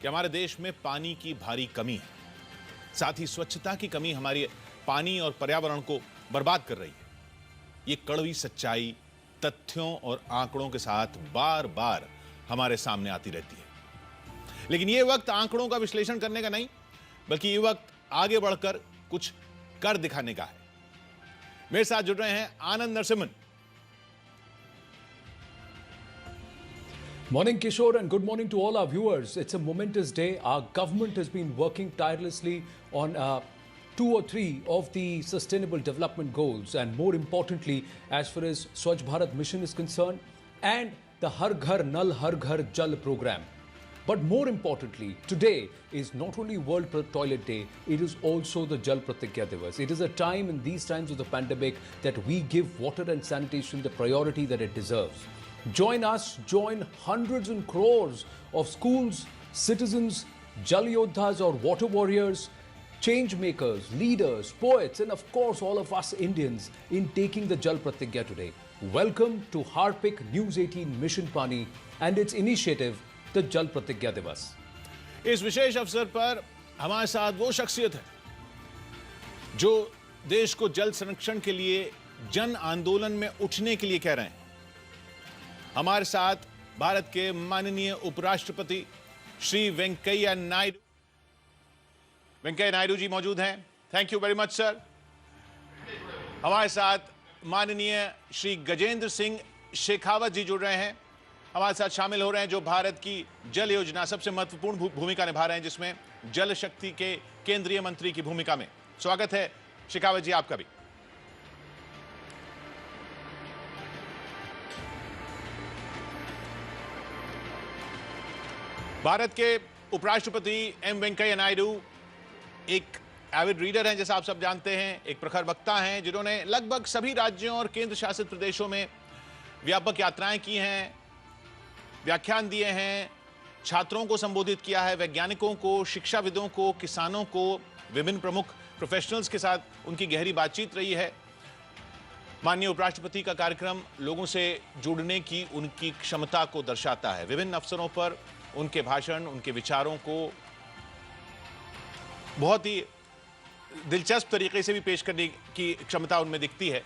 कि हमारे देश में पानी की भारी कमी है। साथ ही स्वच्छता की कमी हमारी पानी और पर्यावरण को बर्बाद कर रही है। ये कड़वी सच्चाई तथ्यों और आंकड़ों के साथ बार बार हमारे सामने आती रहती है। लेकिन ये वक्त आंकड़ों का विश्लेषण करने का नहीं, बल्कि ये वक्त आगे बढ़कर कुछ कर दिखाने का है। मेरे साथ जुड़ रहे हैं आनंद Narasimhan. Morning, Kishore, and good morning to all our viewers. It's a momentous day. Our government has been working tirelessly on 2 or 3 of the Sustainable Development Goals, and more importantly, as far as Swachh Bharat Mission is concerned, and the Har Ghar Nal Har Ghar Jal program. But more importantly, today is not only World Toilet Day, it is also the Jal Pratigya Divas. It is a time in these times of the pandemic that we give water and sanitation the priority that it deserves. Join us, join hundreds and crores of schools, citizens, Jal Yodhas or water warriors, change makers, leaders, poets, and of course all of us Indians in taking the Jal Pratigya today. Welcome to Harpik News 18 Mission Pani and its initiative, the Jal Pratigya Divas. इस विशेष अवसर पर हमारे साथ वो शख्सियत है जो देश को जल संरक्षण के लिए जन आंदोलन में उठने के लिए कह रहे हैं। हमारे साथ भारत के माननीय उपराष्ट्रपति श्री वेंकैया नायडू जी मौजूद हैं। Thank you very much sir. हमारे साथ माननीय श्री गजेंद्र सिंह शेखावत जी जुड़ रहे हैं, हमारे साथ शामिल हो रहे हैं, जो भारत की जल योजना सबसे महत्वपूर्ण भूमिका निभा रहे हैं, जिसमें जल शक्ति के केंद्रीय मंत्री की भूमिका में। स्वागत है शेखावत जी आपका भी। भारत के उपराष्ट्रपति एम वेंकैया नायडू एक एविड रीडर हैं, जैसा आप सब जानते हैं, एक प्रखर वक्ता हैं, जिन्होंने लगभग सभी राज्यों और केंद्र शासित प्रदेशों में व्यापक यात्राएं की हैं, व्याख्यान दिए हैं, छात्रों को संबोधित किया है, वैज्ञानिकों को, शिक्षाविदों को, किसानों को, विभिन्न प्रमुख प्रोफेशनल्स के साथ उनकी गहरी बातचीत रही है। माननीय उपराष्ट्रपति का कार्यक्रम लोगों से जुड़ने की उनकी क्षमता को दर्शाता है। विभिन्न अवसरों पर उनके भाषण, उनके विचारों को बहुत ही दिलचस्प तरीके से भी पेश करने की क्षमता उनमें दिखती है।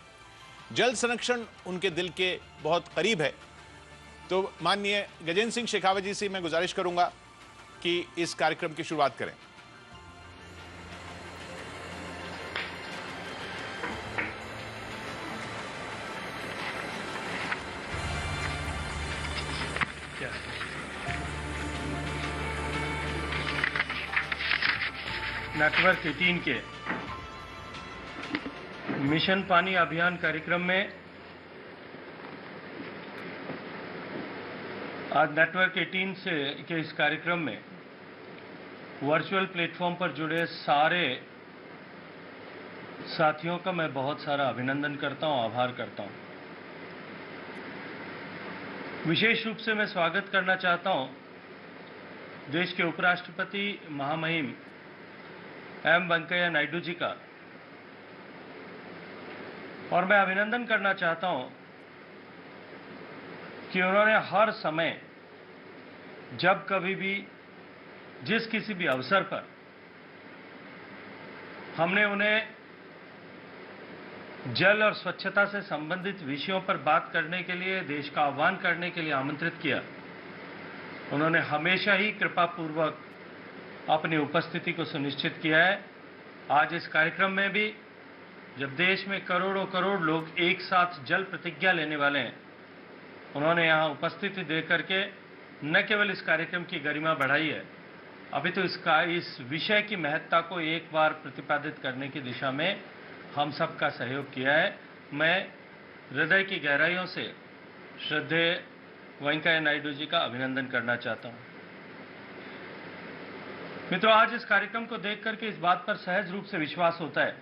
जल संरक्षण उनके दिल के बहुत करीब है। तो माननीय गजेंद्र सिंह शेखावत जी से मैं गुजारिश करूंगा कि इस कार्यक्रम की शुरुआत करें। नेटवर्क 18 के मिशन पानी अभियान कार्यक्रम में आज नेटवर्क 18 के इस कार्यक्रम में वर्चुअल प्लेटफॉर्म पर जुड़े सारे साथियों का मैं बहुत सारा अभिनंदन करता हूं, आभार करता हूं। विशेष रूप से मैं स्वागत करना चाहता हूं देश के उपराष्ट्रपति महामहिम एम वेंकैया नायडू जी का, और मैं अभिनंदन करना चाहता हूं कि उन्होंने हर समय, जब कभी भी, जिस किसी भी अवसर पर हमने उन्हें जल और स्वच्छता से संबंधित विषयों पर बात करने के लिए, देश का आह्वान करने के लिए आमंत्रित किया, उन्होंने हमेशा ही कृपापूर्वक अपनी उपस्थिति को सुनिश्चित किया है। आज इस कार्यक्रम में भी, जब देश में करोड़ों करोड़ लोग एक साथ जल प्रतिज्ञा लेने वाले हैं, उन्होंने यहाँ उपस्थिति दे करके न केवल इस कार्यक्रम की गरिमा बढ़ाई है, अभी तो इस विषय की महत्ता को एक बार प्रतिपादित करने की दिशा में हम सबका सहयोग किया है। मैं हृदय की गहराइयों से श्रद्धेय वेंकैया नायडू जी का अभिनंदन करना चाहता हूं। मित्रों, आज इस कार्यक्रम को देख करके इस बात पर सहज रूप से विश्वास होता है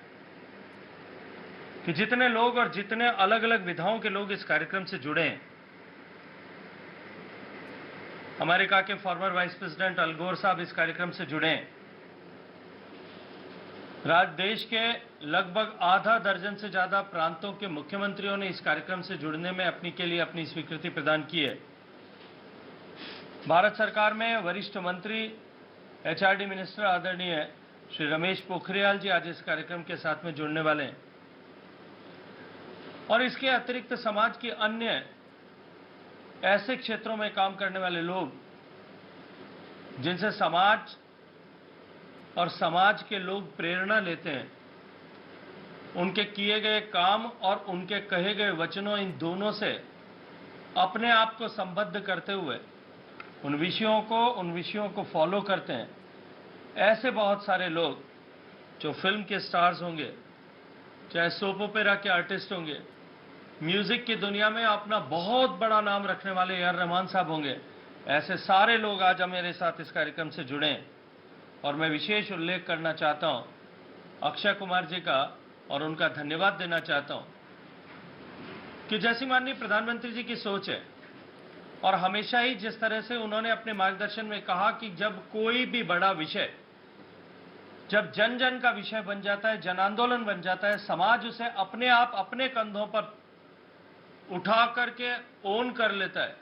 कि जितने लोग और जितने अलग अलग विधाओं के लोग इस कार्यक्रम से जुड़े हैं, अमेरिका के फॉर्मर वाइस प्रेसिडेंट अल गोर साहब इस कार्यक्रम से जुड़े हैं, देश के लगभग आधा दर्जन से ज्यादा प्रांतों के मुख्यमंत्रियों ने इस कार्यक्रम से जुड़ने में अपनी स्वीकृति प्रदान की है। भारत सरकार में वरिष्ठ मंत्री एचआरडी मिनिस्टर आदरणीय श्री रमेश पोखरियाल जी आज इस कार्यक्रम के साथ में जुड़ने वाले हैं। और इसके अतिरिक्त समाज के अन्य ऐसे क्षेत्रों में काम करने वाले लोग जिनसे समाज और समाज के लोग प्रेरणा लेते हैं, उनके किए गए काम और उनके कहे गए वचनों, इन दोनों से अपने आप को संबद्ध करते हुए उन विषयों को फॉलो करते हैं। ऐसे बहुत सारे लोग जो फिल्म के स्टार्स होंगे, चाहे सोप ओपेरा के आर्टिस्ट होंगे, म्यूजिक की दुनिया में अपना बहुत बड़ा नाम रखने वाले ए आर रहमान साहब होंगे, ऐसे सारे लोग आज मेरे साथ इस कार्यक्रम से जुड़े हैं। और मैं विशेष उल्लेख करना चाहता हूं अक्षय कुमार जी का और उनका धन्यवाद देना चाहता हूं कि जैसी माननीय प्रधानमंत्री जी की सोच है और हमेशा ही जिस तरह से उन्होंने अपने मार्गदर्शन में कहा कि जब कोई भी बड़ा विषय, जब जन जन का विषय बन जाता है, जन आंदोलन बन जाता है, समाज उसे अपने आप अपने कंधों पर उठा करके ओन कर लेता है,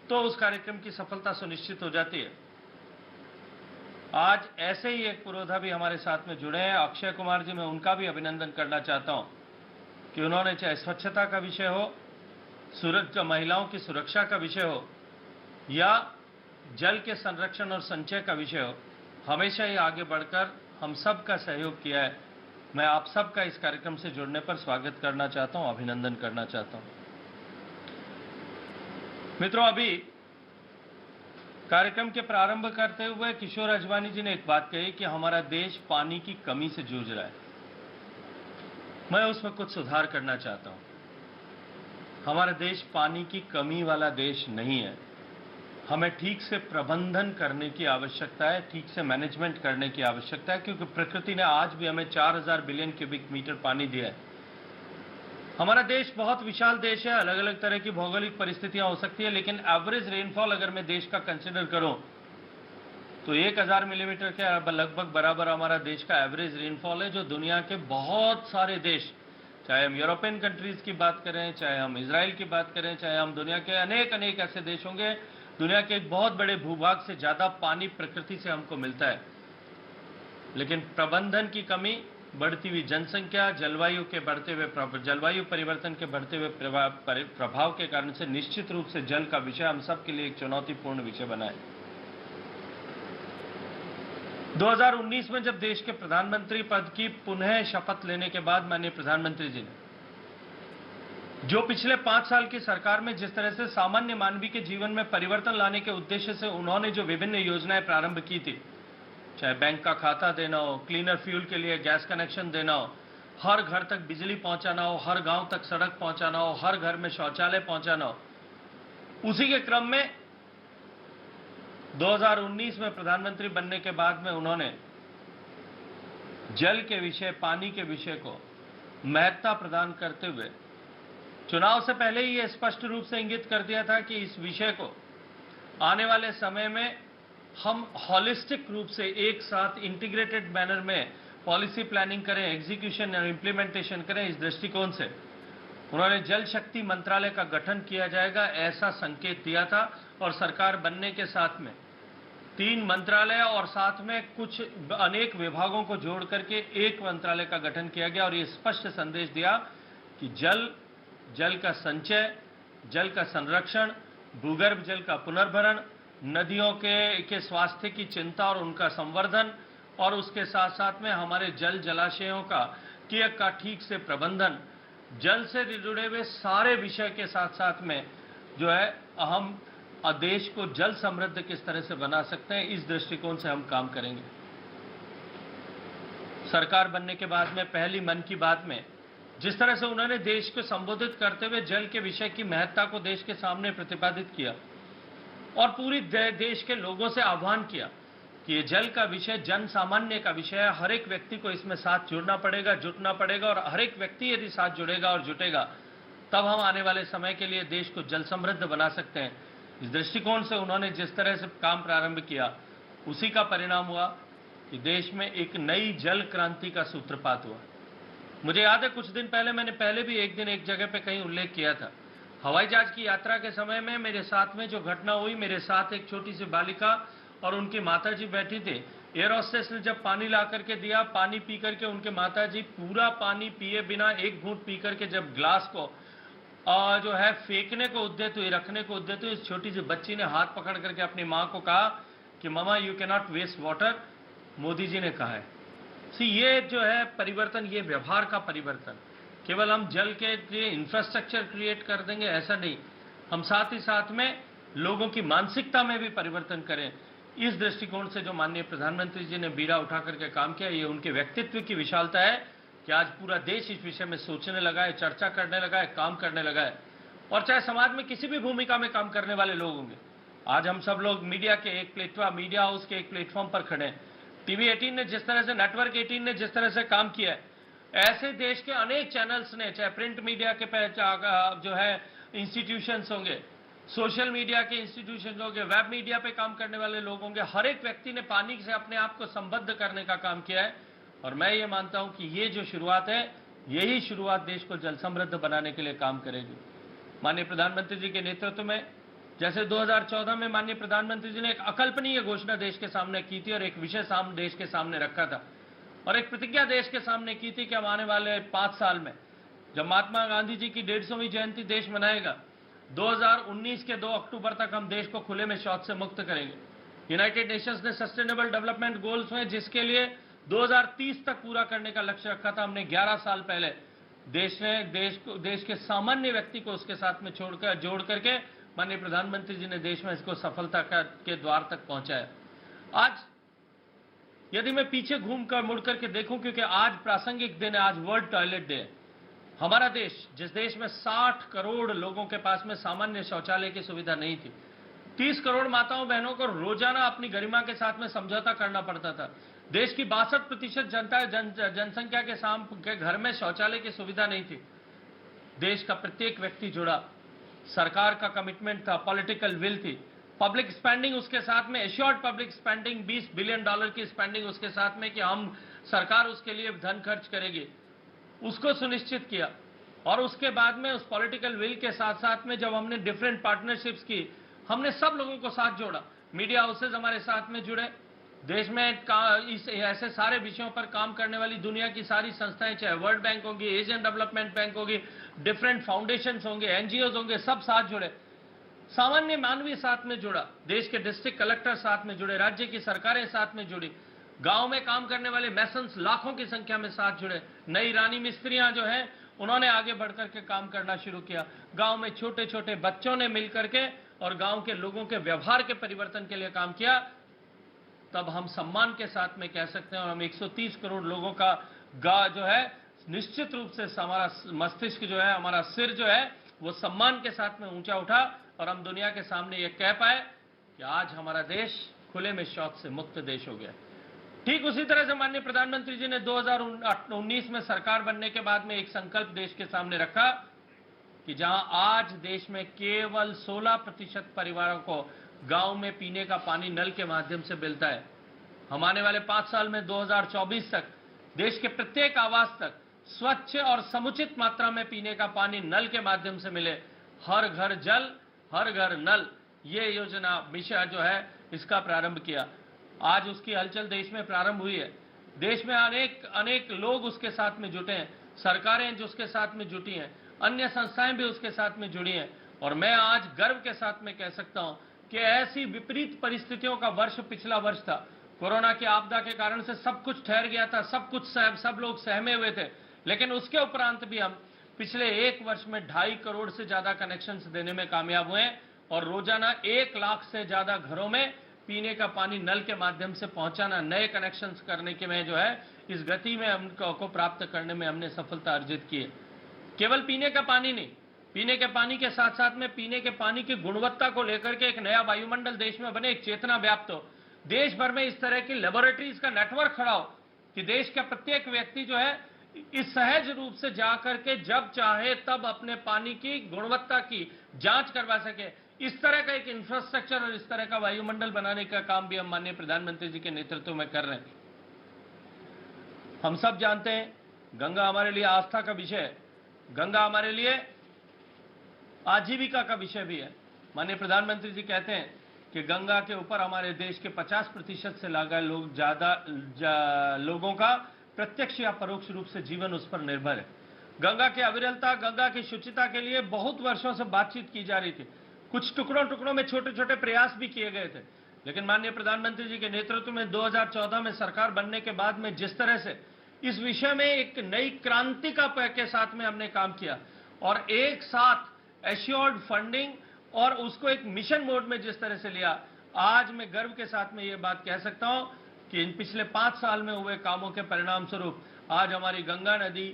तो उस कार्यक्रम की सफलता सुनिश्चित हो जाती है। आज ऐसे ही एक पुरोधा भी हमारे साथ में जुड़े हैं, अक्षय कुमार जी। मैं उनका भी अभिनंदन करना चाहता हूं कि उन्होंने चाहे स्वच्छता का विषय हो, महिलाओं की सुरक्षा का विषय हो या जल के संरक्षण और संचय का विषय हो, हमेशा ही आगे बढ़कर हम सब का सहयोग किया है। मैं आप सबका इस कार्यक्रम से जुड़ने पर स्वागत करना चाहता हूं, अभिनंदन करना चाहता हूं। मित्रों, अभी कार्यक्रम के प्रारंभ करते हुए किशोर अजवानी जी ने एक बात कही कि हमारा देश पानी की कमी से जूझ रहा है। मैं उसमें कुछ सुधार करना चाहता हूं। हमारा देश पानी की कमी वाला देश नहीं है। हमें ठीक से प्रबंधन करने की आवश्यकता है, ठीक से मैनेजमेंट करने की आवश्यकता है, क्योंकि प्रकृति ने आज भी हमें 4000 बिलियन क्यूबिक मीटर पानी दिया है। हमारा देश बहुत विशाल देश है, अलग अलग तरह की भौगोलिक परिस्थितियां हो सकती है, लेकिन एवरेज रेनफॉल अगर मैं देश का कंसिडर करूं तो 1000 मिलीमीटर के लगभग बराबर हमारा देश का एवरेज रेनफॉल है, जो दुनिया के बहुत सारे देश, चाहे हम यूरोपियन कंट्रीज की बात करें, चाहे हम इजराइल की बात करें, चाहे हम दुनिया के अनेक ऐसे देश होंगे, दुनिया के एक बहुत बड़े भूभाग से ज्यादा पानी प्रकृति से हमको मिलता है। लेकिन प्रबंधन की कमी, बढ़ती हुई जनसंख्या, जलवायु परिवर्तन के बढ़ते हुए प्रभाव के कारण से निश्चित रूप से जल का विषय हम सब के लिए एक चुनौतीपूर्ण विषय बना है। 2019 में जब देश के प्रधानमंत्री पद की पुनः शपथ लेने के बाद माननीय प्रधानमंत्री जी ने जो पिछले 5 साल की सरकार में जिस तरह से सामान्य मानवी के जीवन में परिवर्तन लाने के उद्देश्य से उन्होंने जो विभिन्न योजनाएं प्रारंभ की थी, चाहे बैंक का खाता देना हो, क्लीनर फ्यूल के लिए गैस कनेक्शन देना हो, हर घर तक बिजली पहुंचाना हो, हर गांव तक सड़क पहुंचाना हो, हर घर में शौचालय पहुंचाना हो, उसी के क्रम में 2019 में प्रधानमंत्री बनने के बाद में उन्होंने जल के विषय, पानी के विषय को महत्ता प्रदान करते हुए चुनाव से पहले ही यह स्पष्ट रूप से इंगित कर दिया था कि इस विषय को आने वाले समय में हम हॉलिस्टिक रूप से एक साथ इंटीग्रेटेड मैनर में पॉलिसी प्लानिंग करें, एग्जीक्यूशन और इंप्लीमेंटेशन करें। इस दृष्टिकोण से उन्होंने जल शक्ति मंत्रालय का गठन किया जाएगा, ऐसा संकेत दिया था। और सरकार बनने के साथ में 3 मंत्रालय और साथ में कुछ अनेक विभागों को जोड़ करके एक मंत्रालय का गठन किया गया और ये स्पष्ट संदेश दिया कि जल का संचय, जल का संरक्षण, भूगर्भ जल का पुनर्भरण, नदियों के स्वास्थ्य की चिंता और उनका संवर्धन, और उसके साथ साथ में हमारे जलाशयों का ठीक से प्रबंधन, जल से जुड़े हुए सारे विषय के साथ साथ में जो है हम देश को जल समृद्ध किस तरह से बना सकते हैं, इस दृष्टिकोण से हम काम करेंगे। सरकार बनने के बाद में पहली मन की बात में जिस तरह से उन्होंने देश को संबोधित करते हुए जल के विषय की महत्ता को देश के सामने प्रतिपादित किया और पूरी देश के लोगों से आह्वान किया कि ये जल का विषय जन सामान्य का विषय है, हर एक व्यक्ति को इसमें साथ जुड़ना पड़ेगा, जुटना पड़ेगा, और हर एक व्यक्ति यदि साथ जुड़ेगा और जुटेगा तब हम आने वाले समय के लिए देश को जल समृद्ध बना सकते हैं। इस दृष्टिकोण से उन्होंने जिस तरह से काम प्रारंभ किया, उसी का परिणाम हुआ कि देश में एक नई जल क्रांति का सूत्रपात हुआ। मुझे याद है कुछ दिन पहले मैंने भी एक दिन एक जगह पे कहीं उल्लेख किया था, हवाई जहाज की यात्रा के समय में मेरे साथ में जो घटना हुई, मेरे साथ एक छोटी सी बालिका और उनकी माताजी बैठी थी। एयर होस्टेस ने जब पानी ला करके दिया, पानी पी करके उनके माताजी पूरा पानी पिए बिना एक घूंट पी करके जब ग्लास को जो है फेंकने को उद्यत हुई, रखने को उद्यत हुई, इस छोटी सी बच्ची ने हाथ पकड़ करके अपनी मां को कहा कि mama you can not waste water, Modi ji ने कहा है। ये जो है परिवर्तन, ये व्यवहार का परिवर्तन, केवल हम जल के लिए इंफ्रास्ट्रक्चर क्रिएट कर देंगे ऐसा नहीं, हम साथ ही साथ में लोगों की मानसिकता में भी परिवर्तन करें। इस दृष्टिकोण से जो माननीय प्रधानमंत्री जी ने बीड़ा उठा करके काम किया, ये उनके व्यक्तित्व की विशालता है कि आज पूरा देश इस विषय में सोचने लगा है, चर्चा करने लगा है, काम करने लगा है। और चाहे समाज में किसी भी भूमिका में काम करने वाले लोग होंगे, आज हम सब लोग मीडिया के एक प्लेटफॉर्म, मीडिया हाउस के एक प्लेटफॉर्म पर खड़े हैं। टीवी 18 ने जिस तरह से, नेटवर्क 18 ने जिस तरह से काम किया है, ऐसे देश के अनेक चैनल्स ने, चाहे प्रिंट मीडिया के जो है इंस्टीट्यूशंस होंगे, सोशल मीडिया के इंस्टीट्यूशन होंगे, वेब मीडिया पे काम करने वाले लोग होंगे, हर एक व्यक्ति ने पानी से अपने आप को संबद्ध करने का काम किया है। और मैं ये मानता हूं कि ये जो शुरुआत है, यही शुरुआत देश को जल समृद्ध बनाने के लिए काम करेगी। माननीय प्रधानमंत्री जी के नेतृत्व में, जैसे 2014 में माननीय प्रधानमंत्री जी ने एक अकल्पनीय घोषणा देश के सामने की थी और एक विषय देश के सामने रखा था और एक प्रतिज्ञा देश के सामने की थी कि हम आने वाले 5 साल में, जब महात्मा गांधी जी की 150वीं जयंती देश मनाएगा, 2019 के 2 अक्टूबर तक हम देश को खुले में शौच से मुक्त करेंगे। यूनाइटेड नेशंस ने सस्टेनेबल डेवलपमेंट गोल्स में, जिसके लिए 2030 तक पूरा करने का लक्ष्य रखा था, हमने 11 साल पहले देश के सामान्य व्यक्ति को उसके साथ में जोड़ करके माननीय प्रधानमंत्री जी ने देश में इसको सफलता के द्वार तक पहुंचाया। आज यदि मैं पीछे घूमकर मुड़ करके देखूं, क्योंकि आज प्रासंगिक दिन है, आज वर्ल्ड टॉयलेट डे है। हमारा देश, जिस देश में 60 करोड़ लोगों के पास में सामान्य शौचालय की सुविधा नहीं थी, 30 करोड़ माताओं बहनों को रोजाना अपनी गरिमा के साथ में समझौता करना पड़ता था, देश की 62% जनसंख्या के घर में शौचालय की सुविधा नहीं थी, देश का प्रत्येक व्यक्ति जुड़ा, सरकार का कमिटमेंट था, पॉलिटिकल विल थी, पब्लिक स्पेंडिंग उसके साथ में, एश्योर्ड पब्लिक स्पेंडिंग, $20 बिलियन की स्पेंडिंग उसके साथ में कि हम, सरकार उसके लिए धन खर्च करेगी, उसको सुनिश्चित किया। और उसके बाद में उस पॉलिटिकल विल के साथ साथ में जब हमने डिफरेंट पार्टनरशिप्स की, हमने सब लोगों को साथ जोड़ा, मीडिया हाउसेज हमारे साथ में जुड़े, देश में ऐसे सारे विषयों पर काम करने वाली दुनिया की सारी संस्थाएं, चाहे वर्ल्ड बैंक होगी, एशियन डेवलपमेंट बैंक होगी, डिफरेंट फाउंडेशंस होंगे, एनजीओज होंगे, सब साथ जुड़े, सामान्य मानवीय साथ में जुड़ा, देश के डिस्ट्रिक्ट कलेक्टर साथ में जुड़े, राज्य की सरकारें साथ में जुड़ी, गांव में काम करने वाले मैसन्स लाखों की संख्या में साथ जुड़े, नई रानी मिस्त्रियां जो हैं उन्होंने आगे बढ़कर के काम करना शुरू किया, गांव में छोटे छोटे बच्चों ने मिलकर के और गांव के लोगों के व्यवहार के परिवर्तन के लिए काम किया। तब हम सम्मान के साथ में कह सकते हैं, और हम 130 करोड़ लोगों का जो है निश्चित रूप से हमारा मस्तिष्क जो है, हमारा सिर जो है वो सम्मान के साथ में ऊंचा उठा और हम दुनिया के सामने ये कह पाए कि आज हमारा देश खुले में शौच से मुक्त देश हो गया। ठीक उसी तरह से माननीय प्रधानमंत्री जी ने 2019 में सरकार बनने के बाद में एक संकल्प देश के सामने रखा कि जहां आज देश में केवल 16% परिवारों को गांव में पीने का पानी नल के माध्यम से मिलता है, हम आने वाले 5 साल में 2024 तक देश के प्रत्येक आवास तक स्वच्छ और समुचित मात्रा में पीने का पानी नल के माध्यम से मिले। हर घर जल, हर घर नल, ये योजना मिशन जो है इसका प्रारंभ किया। आज उसकी हलचल देश में प्रारंभ हुई है, देश में अनेक लोग उसके साथ में जुटे हैं, सरकारें जो उसके साथ में जुटी हैं, अन्य संस्थाएं भी उसके साथ में जुड़ी हैं। और मैं आज गर्व के साथ में कह सकता हूं कि ऐसी विपरीत परिस्थितियों का वर्ष पिछला वर्ष था, कोरोना की आपदा के कारण से सब कुछ ठहर गया था, सब लोग सहमे हुए थे, लेकिन उसके उपरांत भी हम पिछले 1 वर्ष में 2.5 करोड़ से ज्यादा कनेक्शंस देने में कामयाब हुए और रोजाना 1 लाख से ज्यादा घरों में पीने का पानी नल के माध्यम से पहुंचाना, नए कनेक्शंस करने के में जो है इस गति में हमको प्राप्त करने में हमने सफलता अर्जित की है। केवल पीने का पानी नहीं, पीने के पानी के साथ साथ में पीने के पानी की गुणवत्ता को लेकर के एक नया वायुमंडल देश में बने, एक चेतना व्याप्त हो, देश भर में इस तरह की लेबोरेटरीज का नेटवर्क खड़ा हो कि देश का प्रत्येक व्यक्ति जो है इस सहज रूप से जाकर के जब चाहे तब अपने पानी की गुणवत्ता की जांच करवा सके। इस तरह का एक इंफ्रास्ट्रक्चर और इस तरह का वायुमंडल बनाने का काम भी हम माननीय प्रधानमंत्री जी के नेतृत्व में कर रहे हैं। हम सब जानते हैं गंगा हमारे लिए आस्था का विषय है, गंगा हमारे लिए आजीविका का विषय भी है। माननीय प्रधानमंत्री जी कहते हैं कि गंगा के ऊपर हमारे देश के 50% से ज्यादा लोगों का प्रत्यक्ष या परोक्ष रूप से जीवन उस पर निर्भर है। गंगा की अविरलता, गंगा की शुचिता के लिए बहुत वर्षों से बातचीत की जा रही थी। कुछ टुकड़ों में छोटे छोटे प्रयास भी किए गए थे, लेकिन माननीय प्रधानमंत्री जी के नेतृत्व में 2014 में सरकार बनने के बाद में जिस तरह से इस विषय में एक नई क्रांति के साथ में हमने काम किया और एक साथ एश्योर्ड फंडिंग और उसको एक मिशन मोड में जिस तरह से लिया, आज मैं गर्व के साथ में ये बात कह सकता हूं कि इन पिछले 5 साल में हुए कामों के परिणाम स्वरूप आज हमारी गंगा नदी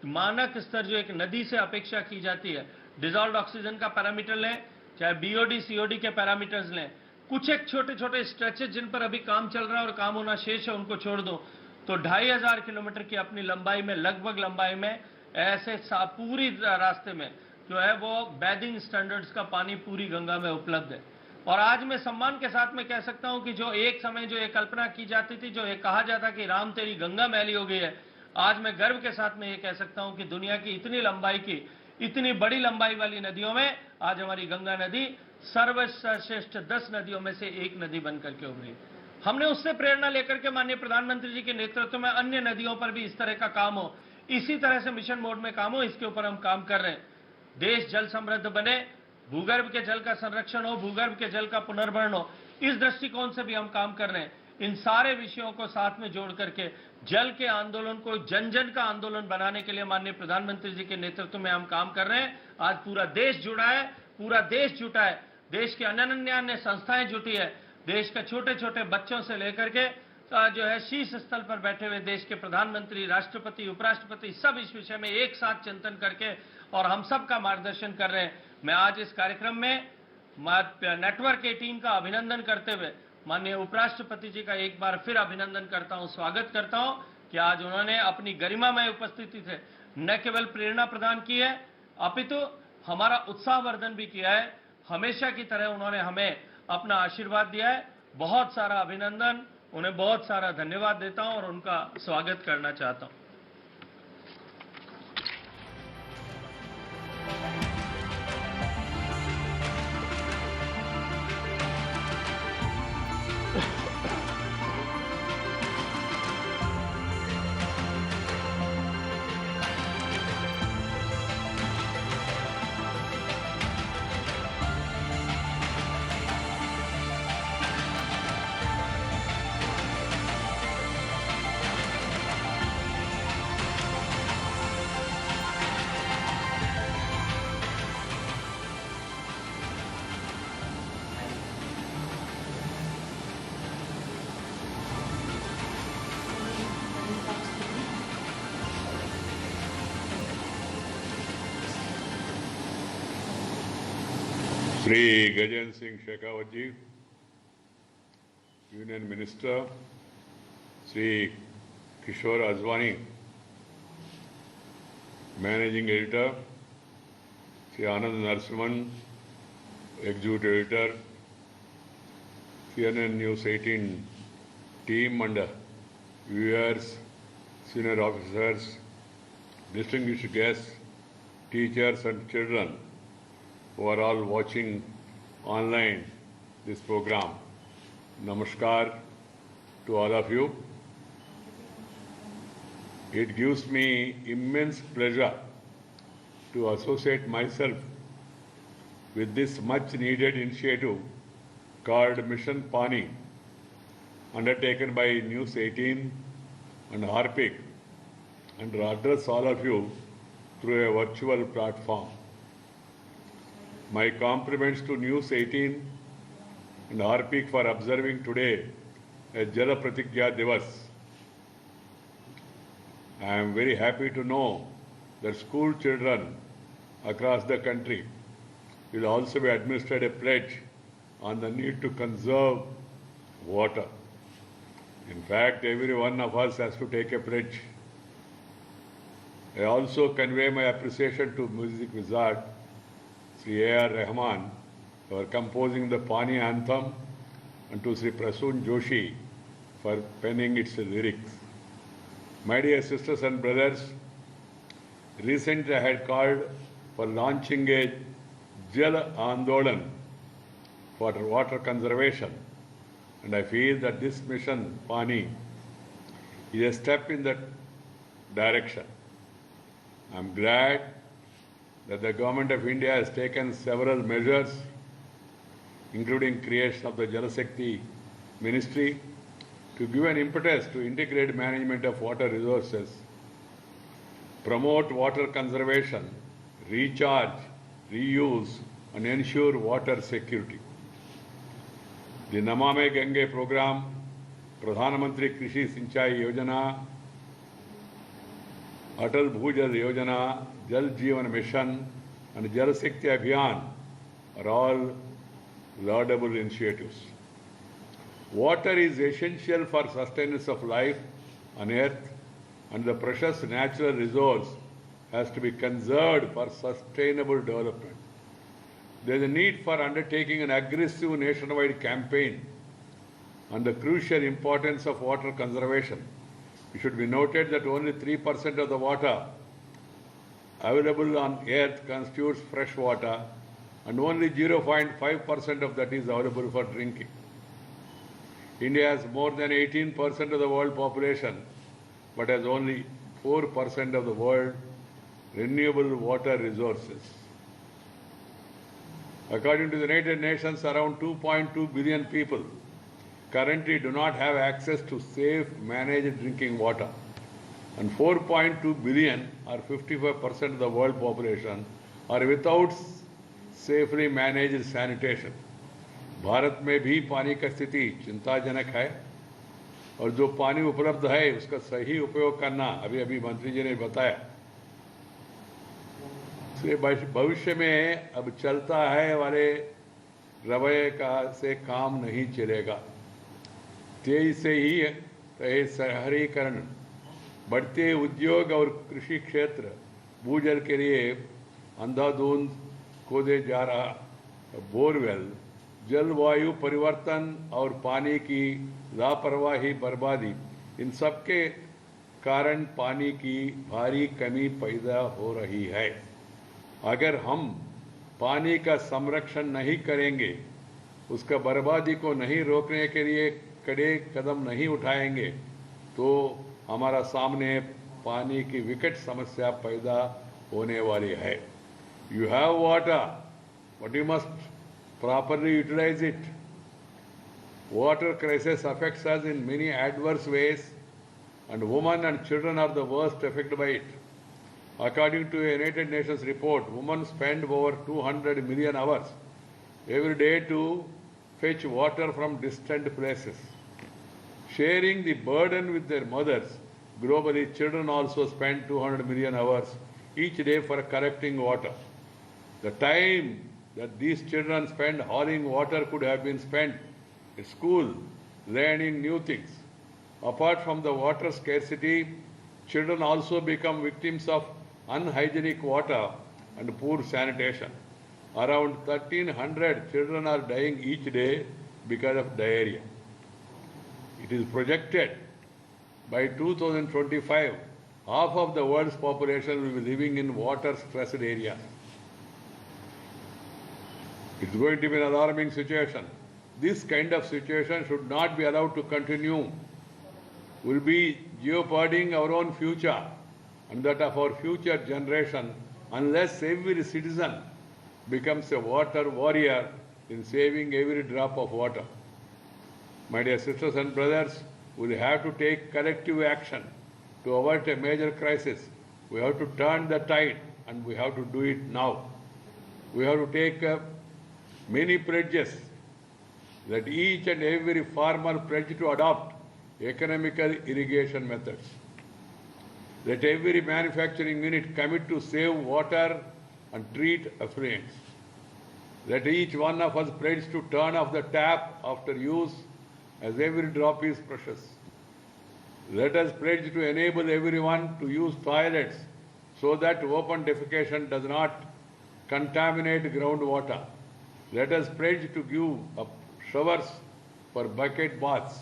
मानक स्तर जो एक नदी से अपेक्षा की जाती है, डिजॉल्व ऑक्सीजन का पैरामीटर लें, चाहे बीओडी सीओडी के पैरामीटर्स लें, कुछ एक छोटे छोटे स्ट्रेचेज जिन पर अभी काम चल रहा है और काम होना शेष है उनको छोड़ दो तो 2500 किलोमीटर की अपनी लंबाई में, लगभग लंबाई में ऐसे पूरी रास्ते में जो है वो बैदिंग स्टैंडर्ड्स का पानी पूरी गंगा में उपलब्ध है। और आज मैं सम्मान के साथ में कह सकता हूं कि जो एक समय जो ये कल्पना की जाती थी, जो ये कहा जाता कि राम तेरी गंगा मैली हो गई है, आज मैं गर्व के साथ में ये कह सकता हूं कि दुनिया की इतनी लंबाई की, इतनी बड़ी लंबाई वाली नदियों में आज हमारी गंगा नदी सर्वश्रेष्ठ 10 नदियों में से एक नदी बनकर के उभरी। हमने उससे प्रेरणा लेकर के माननीय प्रधानमंत्री जी के नेतृत्व में अन्य नदियों पर भी इस तरह का काम हो, इसी तरह से मिशन मोड में काम हो, इसके ऊपर हम काम कर रहे हैं। देश जल समृद्ध बने, भूगर्भ के जल का संरक्षण हो, भूगर्भ के जल का पुनर्भरण हो, इस दृष्टिकोण से भी हम काम कर रहे हैं। इन सारे विषयों को साथ में जोड़ करके जल के आंदोलन को जन जन का आंदोलन बनाने के लिए माननीय प्रधानमंत्री जी के नेतृत्व में हम काम कर रहे हैं। आज पूरा देश जुड़ा है, पूरा देश जुटा है, देश के अन्य संस्थाएं जुटी है, देश के छोटे छोटे बच्चों से लेकर के जो है शीर्ष स्थल पर बैठे हुए देश के प्रधानमंत्री, राष्ट्रपति, उपराष्ट्रपति सब इस विषय में एक साथ चिंतन करके और हम सब का मार्गदर्शन कर रहे हैं। मैं आज इस कार्यक्रम में नेटवर्क 18 का अभिनंदन करते हुए माननीय उपराष्ट्रपति जी का एक बार फिर अभिनंदन करता हूं, स्वागत करता हूं कि आज उन्होंने अपनी गरिमामय उपस्थिति से न केवल प्रेरणा प्रदान की है अपितु हमारा उत्साहवर्धन भी किया है। हमेशा की तरह उन्होंने हमें अपना आशीर्वाद दिया है। बहुत सारा अभिनंदन, उन्हें बहुत सारा धन्यवाद देता हूं और उनका स्वागत करना चाहता हूं। Shri Gajan Singh Shekhawat ji, Union Minister, Shri Kishore Azwani, Managing Editor, Shri Anand Narasimhan, Executive Editor, CNN News 18 team and viewers, senior officers, distinguished guests, teachers and children who are all watching online this program. Namaskar to all of you. It gives me immense pleasure to associate myself with this much needed initiative called Mission Pani, undertaken by News 18 and Harpic, and address all of you through a virtual platform. My compliments to News 18 and Harpic for observing today as Jala Pratigya Divas. I am very happy to know that school children across the country will also be administered a pledge on the need to conserve water. In fact, every one of us has to take a pledge. I also convey my appreciation to music wizard Sri A.R. Rahman for composing the Pani anthem and to Sri Prasoon Joshi for penning its lyrics. My dear sisters and brothers, recently I had called for launching a Jal Andolan for water conservation. And I feel that this mission, Pani, is a step in that direction. I'm glad that the Government of India has taken several measures, including creation of the Jal Shakti Ministry, to give an impetus to integrate management of water resources, promote water conservation, recharge, reuse, and ensure water security. The Namame Gange program, Pradhan Mantri Krishi Sinchai Yojana, Atal Bhujal Yojana, Jal Jeevan Mission, and Jal Shakti Abhiyan are all laudable initiatives. Water is essential for sustenance of life on earth, and the precious natural resource has to be conserved for sustainable development. There is a need for undertaking an aggressive nationwide campaign on the crucial importance of water conservation. It should be noted that only 3% of the water available on earth constitutes fresh water, and only 0.5% of that is available for drinking. India has more than 18% of the world population, but has only 4% of the world renewable water resources. According to the United Nations, around 2.2 billion people currently do not have access to safe, managed drinking water, and 4.2 billion, or 55% of the world population, are without safely managed sanitation. Bharat में भी पानी की स्थिति चिंताजनक है, और जो पानी उपलब्ध है उसका सही उपयोग करना अभी अभी मंत्री जी ने बताया। इसलिए भविष्य में अब चलता है वाले रवैये का से काम नहीं चलेगा। तेजी से ही रहे शहरीकरण, बढ़ते उद्योग और कृषि क्षेत्र, भूजल के लिए अंधाधुंध खोदे जा रहा बोरवेल, जलवायु परिवर्तन और पानी की लापरवाही बर्बादी, इन सब के कारण पानी की भारी कमी पैदा हो रही है। अगर हम पानी का संरक्षण नहीं करेंगे, उसका बर्बादी को नहीं रोकने के लिए कड़े कदम नहीं उठाएंगे, तो हमारा सामने पानी की विकट समस्या पैदा होने वाली है। You have water, but you must properly utilize it. Water crisis affects us in many adverse ways, and women and children are the worst affected by it. According to a United Nations report, women spend over 200 million hours every day to fetch water from distant places. Sharing the burden with their mothers, globally children also spend 200 million hours each day for collecting water. The time that these children spend hauling water could have been spent at school, learning new things. Apart from the water scarcity, children also become victims of unhygienic water and poor sanitation. Around 1,300 children are dying each day because of diarrhea. It is projected by 2025, half of the world's population will be living in water-stressed areas. It's going to be an alarming situation. This kind of situation should not be allowed to continue. We'll be jeopardizing our own future and that of our future generation unless every citizen becomes a water warrior in saving every drop of water. My dear sisters and brothers, we'll have to take collective action to avert a major crisis. We have to turn the tide, and we have to do it now. We have to take many pledges. Let each and every farmer pledge to adopt economical irrigation methods. Let every manufacturing unit commit to save water and treat effluents. Let each one of us pledge to turn off the tap after use, as every drop is precious. Let us pledge to enable everyone to use toilets so that open defecation does not contaminate groundwater. Let us pledge to give showers for bucket baths.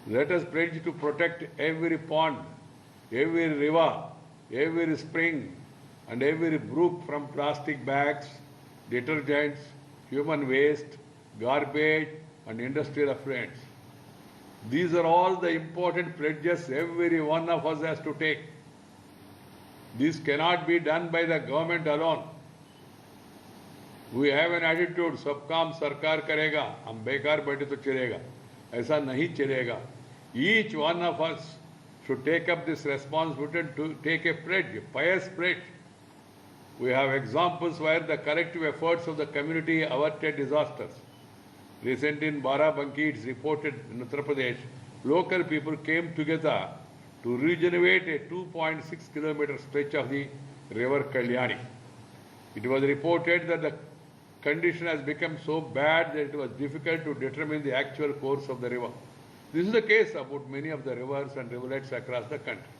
Let us pledge to protect every pond, every river, every spring, and every brook from plastic bags, detergents, human waste, garbage and industrial effluents. These are all the important pledges every one of us has to take. This cannot be done by the government alone. We have an attitude, सब काम सरकार करेगा, हम बेकार बैठे तो चलेगा. ऐसा नहीं चलेगा. Each one of us should take up this responsibility to take a pledge, a pious pledge. We have examples where the collective efforts of the community averted disasters. Recently in Barabanki, it's reported in Uttar Pradesh, local people came together to regenerate a 2.6 kilometer stretch of the river Kalyani. It was reported that the condition has become so bad that it was difficult to determine the actual course of the river. This is the case about many of the rivers and rivulets across the country.